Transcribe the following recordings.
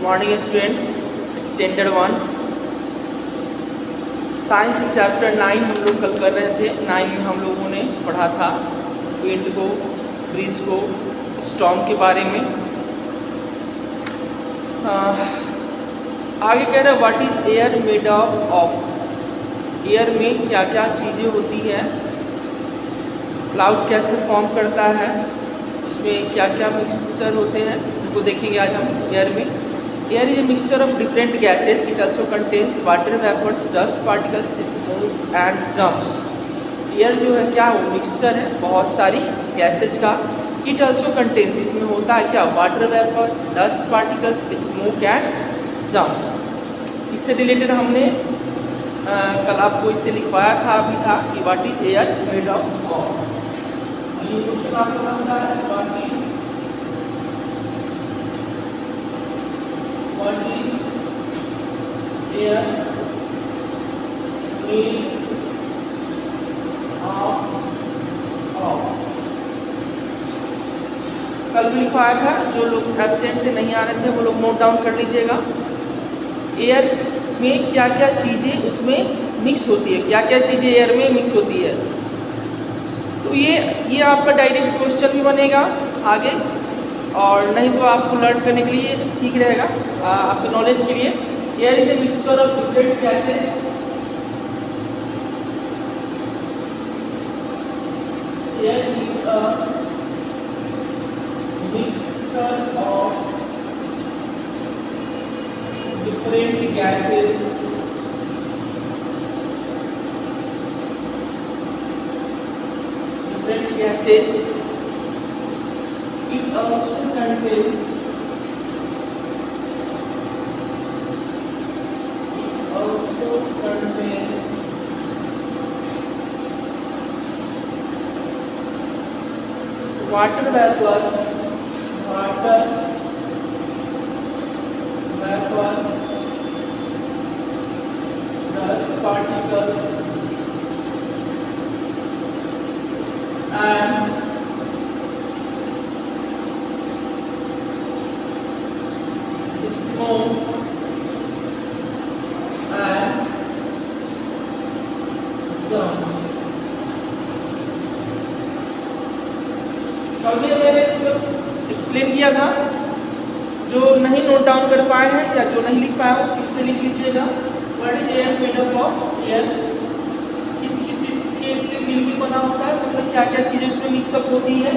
Morning students, standard 1 science chapter 9 हम लोग कल कर रहे थे। 9 में हम लोगों ने पढ़ा था विंड को, ब्रीज को, स्टॉर्म के बारे में। आगे कह रहा है what is air made of. Air में क्या क्या चीज़ें होती हैं, क्लाउड कैसे फॉर्म करता है, उसमें क्या क्या मिक्सचर होते हैं, उनको देखेंगे आज हम। एयर में air is a mixture of different gases, it also contains water vapours, dust particles, smoke and jumps. Air जो है क्या, वो मिक्सचर है बहुत सारी गैसेज का। इट ऑल्सो कंटेन्स, इसमें होता है क्या, water vapour, dust particles, smoke and jumps. इससे रिलेटेड हमने कल आपको इससे लिखवाया था अभी था कि what is air made of. ये क्वेश्चन आपको बनता है what is air made of. कल भी लिखवाया था, जो लोग एब्सेंट थे नहीं आ रहे थे वो लोग नोट डाउन कर लीजिएगा। एयर में क्या क्या चीज़ें उसमें मिक्स होती है, क्या क्या चीज़ें एयर में मिक्स होती है। तो ये आपका डायरेक्ट क्वेश्चन भी बनेगा आगे, और नहीं तो आपको लर्न करने के लिए ठीक रहेगा, आपके नॉलेज के लिए। Air is a mixture of different gases, air is a mixture of different gases, it also contains water vapor, dust particles and smoke and germs। हमने मैंने इसको एक्सप्लेन किया था, जो नहीं नोट डाउन कर पाए हैं या जो नहीं लिख पाए हो फिर से लिख लीजिएगा। What is air made of. Air किस चीज से मिलकर बना होता है, मतलब क्या क्या चीजें उसमें मिक्सअप होती है।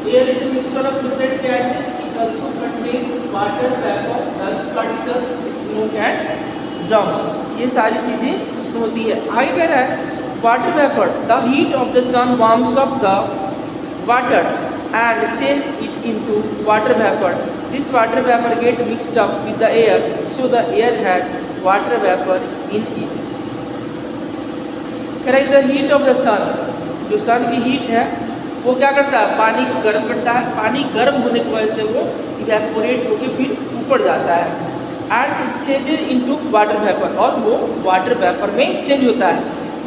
Air is a mixture of different gases, it also contains water vapour, dust particles, smoke and jumps. ये सारी चीजें उसमें होती है। आगे कह रहा है water vapour, the heat of the sun warms up the water and change it into water vapor. This water vapor get mixed up with the air, so the air has water vapor in it. Correct, the heat of the sun, जो सन की heat है वो क्या करता है, पानी को गर्म करता है। पानी गर्म होने की वजह से वो इवेपोरेट होकर फिर ऊपर जाता है, and it changes into water vapor, और वो वाटर वेपर में चेंज होता है।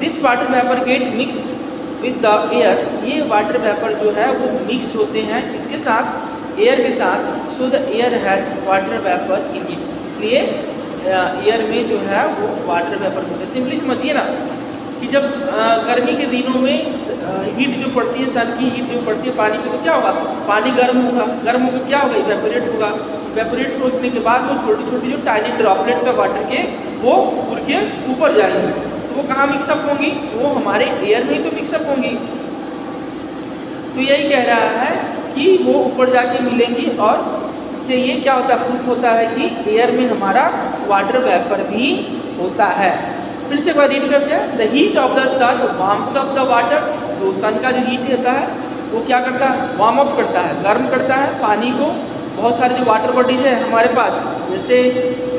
This water vapor get mixed with the air, ये वाटर वेपर जो है वो मिक्स होते हैं इसके साथ, एयर के साथ। So the air has water vapour in it, इसलिए एयर में जो है वो वाटर वेपर होते हैं। सिंपली समझिए ना कि जब गर्मी के दिनों में हीट जो पड़ती है, सन की हीट जो पड़ती है पानी पे, तो क्या होगा, पानी गर्म होगा, गर्म होकर क्या होगा, इवेपोरेट होगा। इवेपोरेट होने के बाद वो छोटी छोटी जो टाइनी ड्रॉपलेट्स का वाटर के वो उड़ के ऊपर जाएंगे, वो कहाँ मिक्सअप होंगी, वो हमारे एयर में ही तो मिक्सअप होंगी। तो यही कह रहा है कि वो ऊपर जाके मिलेंगी, और इससे ये क्या होता है, प्रूफ होता है कि एयर में हमारा वाटर वेपर भी होता है। फिर से एक बार रीड करते हैं। The heat of the sun warms up the water, तो सन का जो हीट होता है वो क्या करता है, वार्म अप करता है, गर्म करता है पानी को। बहुत सारे जो वाटर बॉडीज है हमारे पास, जैसे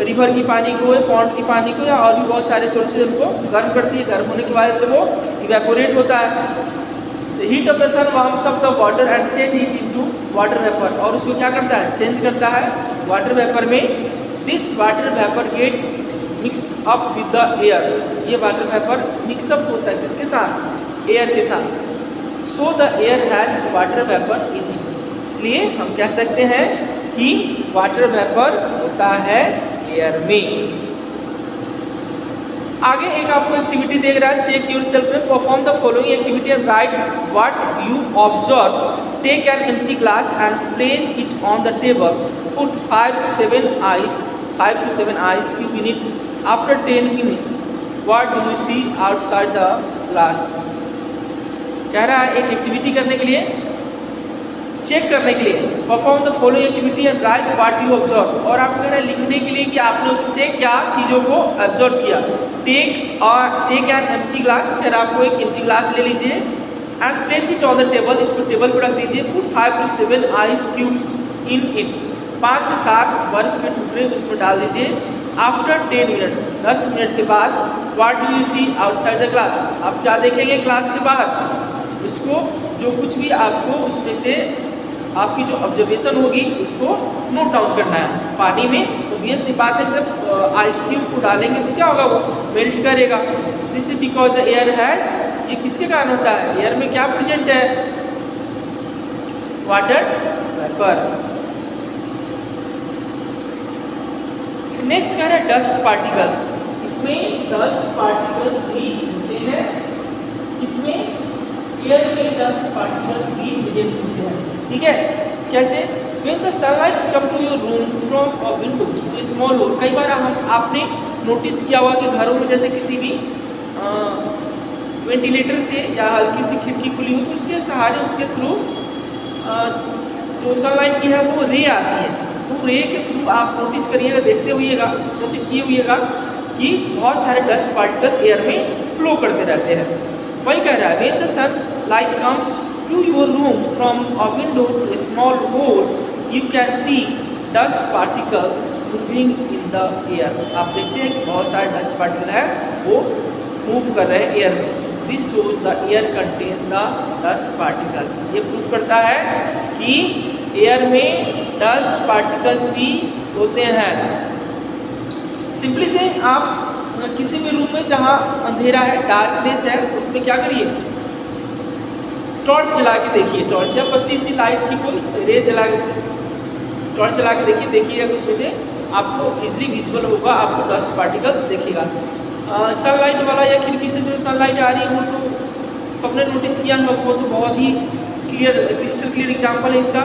रिवर की पानी को, पॉन्ड की पानी को, या और भी बहुत सारे सोर्सेज उनको गर्म करती है। गर्म होने की वजह से वो इवेपोरेट होता है। The heat of the sun warms up the water and change it into water vapour, और उसको क्या करता है, चेंज करता है वाटर वेपर में। This water vapour get mixed up with the air, ये वाटर वेपर मिक्सअप होता है किसके साथ, एयर के साथ। So the air has water vapour in it, इसलिए हम कह सकते हैं कि वाटर वेपर होता है एयर में। आगे एक आपको एक्टिविटी देख रहा है, चेक योर सेल्फ में, perform the following activity and write what you observe. Take an empty glass and place it on the table, put 5 to 7 ice cube in it. After 10 minutes, what do you see outside the glass? कह रहा है एक activity करने के लिए, check करने के लिए, perform the following activity and write what you observe, और आपको कह रहा है लिखने के लिए कि आपने उससे क्या चीज़ों को ऑब्जर्व किया। टेक एन एम्प्टी ग्लास, फिर आपको एक एम्प्टी ग्लास ले लीजिए and place it on the table, इसको टेबल पर रख दीजिए। Put 5 to 7 ice cubes in it, 5 से 7 बर्फ के टुकड़े उसमें डाल दीजिए। आफ्टर 10 मिनट्स, 10 मिनट के बाद, what do you see outside the glass, आप क्या देखेंगे ग्लास के बाहर। इसको जो कुछ भी आपको उसमें से आपकी जो ऑब्जर्वेशन होगी उसको नोट डाउन करना है। पानी में ऑब्वियस सी बात है, जब आइस क्यूब को डालेंगे तो क्या होगा, वो मेल्ट करेगा। This is because the air has, ये किसके कारण होता है, एयर में क्या प्रेजेंट है, वाटर वेपर। नेक्स्ट कह रहा है डस्ट पार्टिकल, इसमें डस्ट पार्टिकल्स भी होते हैं, इसमें एयर में डस्ट पार्टिकल्स भी प्रेजेंट होते हैं। ठीक है, कैसे, when the sunlight come to your room from a window, a small hole, कई बार आपने नोटिस किया होगा कि घरों में जैसे किसी भी वेंटिलेटर से या हल्की सी खिड़की खुली हो तो उसके सहारे, उसके थ्रू जो सनलाइट की है वो रे आती है, तो रे के थ्रू आप नोटिस करिएगा, देखते हुइएगा, नोटिस किए हुइएगा कि बहुत सारे डस्ट पार्टिकल्स एयर में फ्लो करते रहते हैं। वही कह रहा है, when the sunlight comes to your room from a window to a small hole, you can see dust particle moving in the air. आप देखते हैं कि बहुत सारे डस्ट पार्टिकल है वो मूव कर रहे हैं एयर में। This shows the air contains the dust particle. ये प्रूव करता है कि एयर में डस्ट पार्टिकल्स भी होते हैं। सिंपली से आप किसी भी रूम में जहाँ अंधेरा है, डार्कनेस है, उसमें क्या करिए, टॉर्च जला के देखिए, टॉर्च या पतली सी लाइट की कोई रे जला के, टॉर्च जला के देखिएगा, उसमें से आपको इजीली विजिबल होगा, आपको डस्ट पार्टिकल्स दिखेगा। सनलाइट वाला या खिड़की से जो सनलाइट आ रही है वो तो सबने नोटिस किया है, वो तो बहुत ही क्लियर, क्रिस्टल क्लियर एग्जाम्पल है इसका।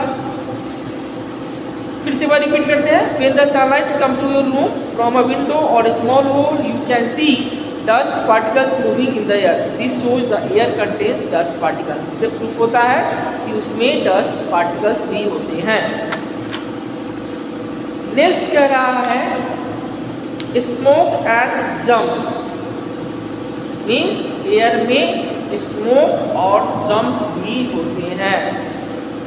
फिर से बार रिपीट करते हैं, when the sunlight come to your room from a window or a small hole, you can see dust particles moving in the air. This shows the air contains dust particles. इससे proof होता है कि उसमें dust particles भी होते हैं। Next कह रहा है smoke and germs, means air में स्मोक और जम्स भी होते हैं।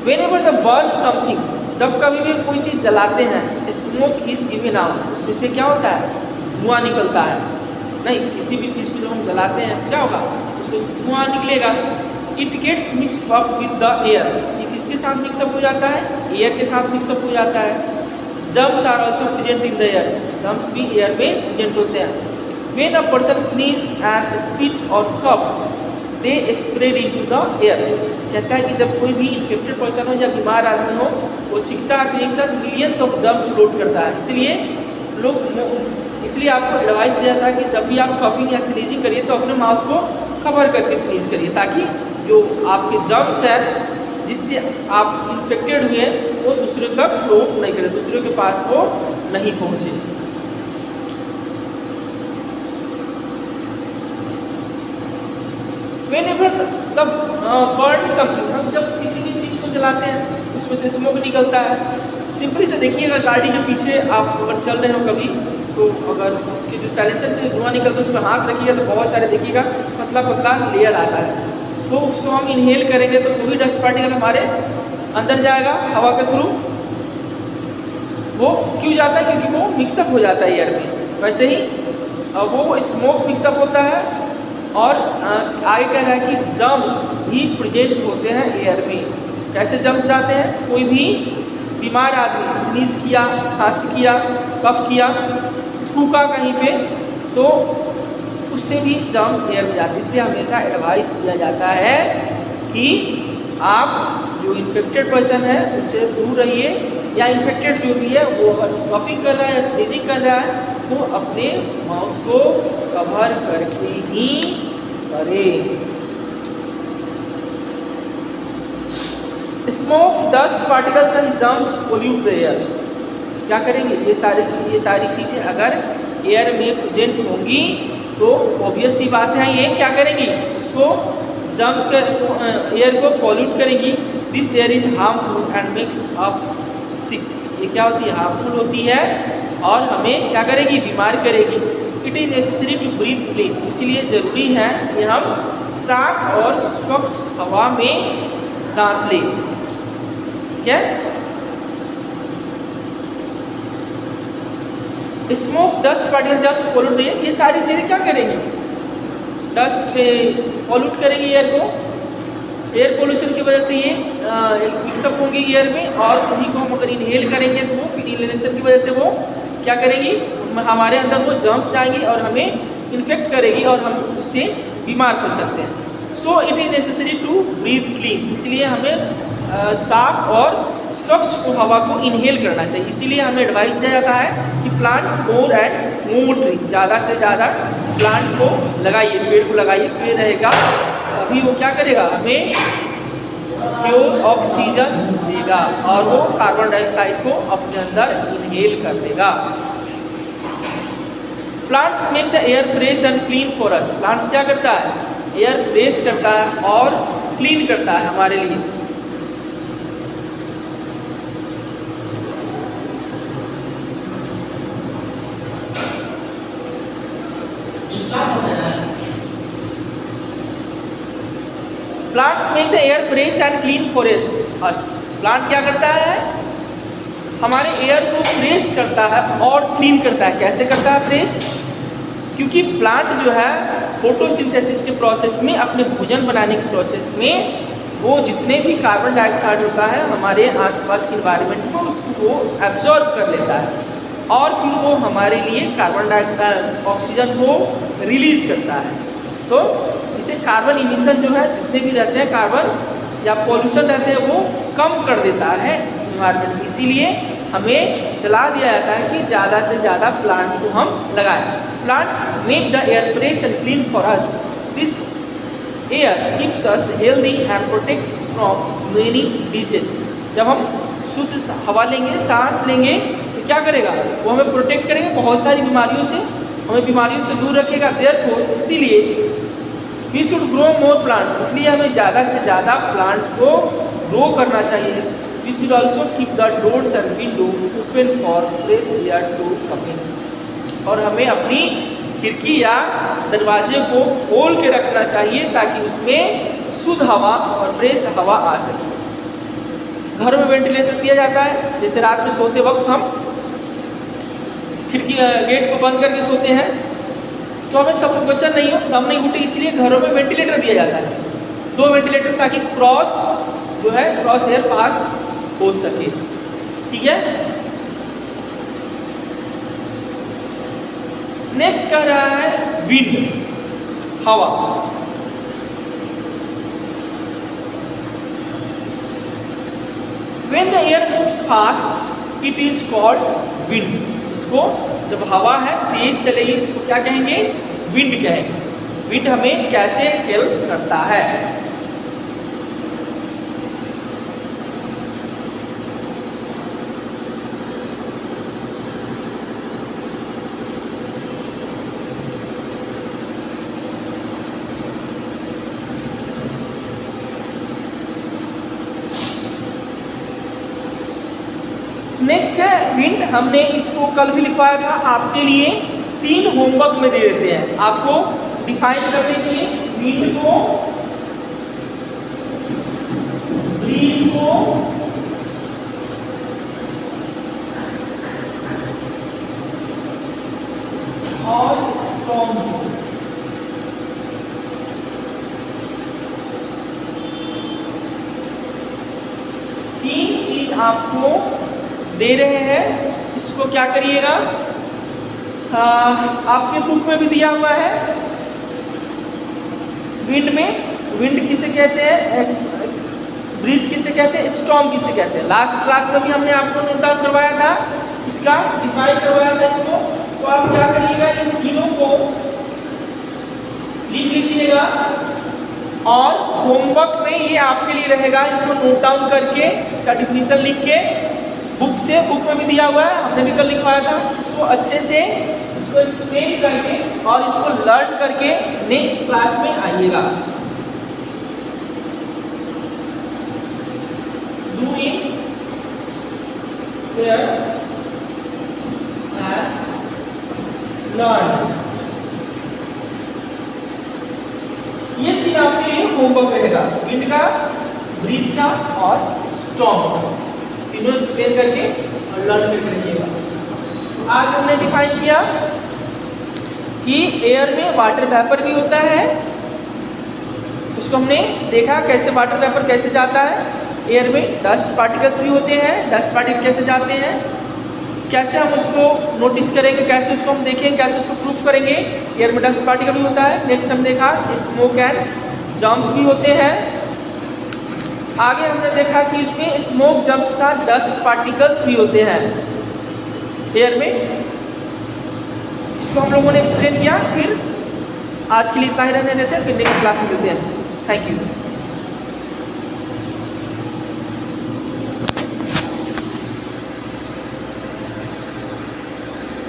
Whenever the burn something, जब कभी भी कोई चीज़ जलाते हैं, स्मोक इज गिवन आउट, उसमें से क्या होता है, धुआं निकलता है। नहीं, किसी भी चीज़ को जब हम जलाते हैं क्या होगा, उसको धुआं निकलेगा। It gets mixed up with the air, ये किसके साथ मिक्सअप हो जाता है, एयर के साथ मिक्सअप हो जाता है। Germs are also present in the air, germs भी एयर में प्रेजेंट होते हैं। When a person sneeze and spit or cough, they spread into the air. कहता है कि जब कोई भी इन्फेक्टेड पर्सन हो या बीमार आदमी हो, वो छिकता है तो एक साथ मिलियंस ऑफ जर्म्स फ्लोट करता है। इसलिए आपको एडवाइस दिया था कि जब भी आप कफिंग या स्नीजिंग करिए तो अपने माउथ को कवर करके स्नीज करिए, ताकि जो आपके जर्म्स हैं जिससे आप इन्फेक्टेड हुए वो दूसरे तक फ्लोट नहीं करे, दूसरे के पास वो नहीं पहुँचे। Whenever the burn something, हम जब किसी भी चीज़ को जलाते हैं उसमें से स्मोक निकलता है। सिंपली से देखिएगा, गाड़ी के पीछे आप अगर चल रहे हो कभी, तो अगर उसके जो साइलेंसर से धुआं निकलता है उसमें हाथ रखिएगा तो बहुत सारे देखिएगा पतला पतला लेयर आता है, तो उसको हम इनहेल करेंगे तो कोई डस्ट पार्टिकल हमारे अंदर जाएगा हवा के थ्रू। वो क्यों जाता है, क्योंकि वो मिक्सअप हो जाता है एयर में। वैसे ही वो स्मोक मिक्सअप होता है। और आगे कह रहा है कि जर्म्स भी प्रेजेंट होते हैं एयर में। कैसे जर्म्स जाते हैं, कोई भी बीमार आदमी स्नीज किया, खांसी किया, कफ किया, थूका कहीं पे, तो उससे भी जर्म्स एयर में जाते हैं। इसलिए हमेशा एडवाइस दिया जाता है कि आप जो इन्फेक्टेड पर्सन है उससे दूर रहिए, या इन्फेक्टेड जो भी है वो कफिंग कर रहा है या स्नीजिंग कर रहा है वो अपने माउथ को कवर करके ही करे। Smoke, dust particles and germs pollute the air. क्या करेंगे? ये सारी चीज़ें अगर एयर में प्रेजेंट होंगी तो ऑब्वियस सी बात है ये क्या करेंगी? इसको जर्म्स कर एयर को पॉल्यूट करेंगी। This air is harmful and makes up sick. ये क्या होती है? हार्मफुल होती है और हमें क्या करेगी? बीमार करेगी। It is necessary to breathe clean. इसीलिए ज़रूरी है कि हम साफ और स्वच्छ हवा में सांस लें। क्या? Smoke, dust particle, germs pollute air. ये सारी चीज़ें क्या करेंगी? डस्ट पॉल्यूट करेंगी एयर को। एयर पोल्यूशन की वजह से ये मिक्सअप होंगी एयर में और उन्हीं को हम अगर इनहेल करेंगे तो वो इनहेलेशन की वजह से वो क्या करेंगी? हमारे अंदर वो जर्म्स जाएंगी और हमें इन्फेक्ट करेगी और हम उससे बीमार पड़ सकते हैं। So it is necessary to breathe clean. इसलिए हमें साफ और स्वच्छ हवा को इनहेल करना चाहिए। इसीलिए हमें एडवाइस दिया जाता है कि plant more and more tree. ज़्यादा से ज़्यादा प्लांट को लगाइए, पेड़ को लगाइए। पेड़ रहेगा अभी वो क्या करेगा? हमें प्योर ऑक्सीजन देगा और वो कार्बन डाइऑक्साइड को अपने अंदर इनहेल कर देगा। Plants make the air fresh and clean for us. Plants क्या करता है? एयर फ्रेश करता है और क्लीन करता है हमारे लिए। Plants make the air fresh and clean for us. Plant क्या करता है? हमारे एयर को फ्रेश करता है और क्लीन करता है। कैसे करता है फ्रेश? क्योंकि प्लांट जो है फोटोसिंथेसिस के प्रोसेस में, अपने भोजन बनाने के प्रोसेस में वो जितने भी कार्बन डाइऑक्साइड होता है हमारे आसपास के इन्वायरमेंट को उसको वो एब्जॉर्ब कर लेता है और फिर वो हमारे लिए कार्बन डाइऑक्साइड ऑक्सीजन को रिलीज करता है। तो इसे कार्बन इमिशन जो है जितने भी रहते हैं कार्बन या पॉल्यूशन रहते हैं वो कम कर देता है इन्वायरमेंट में। इसीलिए हमें सलाह दिया जाता है कि ज़्यादा से ज़्यादा प्लांट को हम लगाएं। Plant make the air fresh and clean for us. This air keeps us healthy and protect from many disease. जब हम शुद्ध हवा लेंगे, सांस लेंगे तो क्या करेगा? वो हमें प्रोटेक्ट करेगा बहुत सारी बीमारियों से, हमें बीमारियों से दूर रखेगा। देयरफॉर इसीलिए we should grow more plants. इसलिए हमें ज़्यादा से ज़्यादा प्लांट को ग्रो करना चाहिए। We should also keep the doors and window open for fresh air to come in. और हमें अपनी खिड़की या दरवाजे को खोल के रखना चाहिए ताकि उसमें शुद्ध हवा और फ्रेश हवा आ सके। घरों में वेंटिलेशन दिया जाता है। जैसे रात में सोते वक्त हम खिड़की गेट को बंद करके सोते हैं तो हमें सफोकेशन नहीं हो, दम नहीं घुटे, इसलिए घरों में वेंटिलेटर दिया जाता है। 2 वेंटिलेटर ताकि क्रॉस जो है क्रॉस एयर पास हो सके। ठीक है। नेक्स्ट कह रहा है विंड, हवा। When the air moves fast, it is called wind. इसको जब हवा है तेज चलेगी इसको क्या कहेंगे? विंड कहेंगे। विंड हमें कैसे हेल्प करता है? नेक्स्ट है विंड। हमने इसको कल भी लिखवाया था, आपके लिए 3 होमवर्क में दे देते हैं आपको डिफाइन करने के लिए। विंड को, ब्रीज को, और स्टॉर्म को। तीन चीज आपको दे रहे हैं। इसको क्या करिएगा? आपके बुक में भी दिया हुआ है। विंड में, विंड किसे कहते हैं? ब्रीज किसे कहते हैं, स्टॉर्म किसे कहते हैं। लास्ट क्लास में भी हमने आपको नोट डाउन करवाया था, इसका डिफाइन करवाया था इसको। तो आप क्या करिएगा, इन तीनों को लिख लीजिएगा और होमवर्क में ये आपके लिए रहेगा, इसको नोट डाउन करके इसका डिफिनीशन लिख के बुक से, बुक में भी दिया हुआ है, हमने भी कल लिखवाया था। इसको अच्छे से इसको एक्सप्लेन करके और इसको लर्न करके नेक्स्ट क्लास में आइएगा। Doing here and learn, ये तीन आपके लिए होमवर्क रहेगा, विंड का, ब्रीज का और स्टॉर्म का। तीनों एक्सप्लेन करके और लर्न करके रखिएगा। आज हमने डिफाइन किया कि एयर में वाटर वेपर भी होता है, उसको हमने देखा कैसे वाटर वेपर कैसे जाता है। एयर में डस्ट पार्टिकल्स भी होते हैं, डस्ट पार्टिकल कैसे जाते हैं, कैसे हम उसको नोटिस करेंगे, कैसे उसको हम देखेंगे, कैसे उसको प्रूफ करेंगे। एयर में डस्ट पार्टिकल भी होता है। नेक्स्ट हम देखा स्मोक एंड जम्प्स भी होते हैं। आगे हमने देखा कि इसमें स्मोक जम्प्स के साथ डस्ट पार्टिकल्स भी होते हैं एयर में, इसको हम लोगों ने एक्सप्लेन किया। फिर आज के लिए इतना ही रहने देते हैं, फिर नेक्स्ट क्लास में मिलते हैं। Thank you.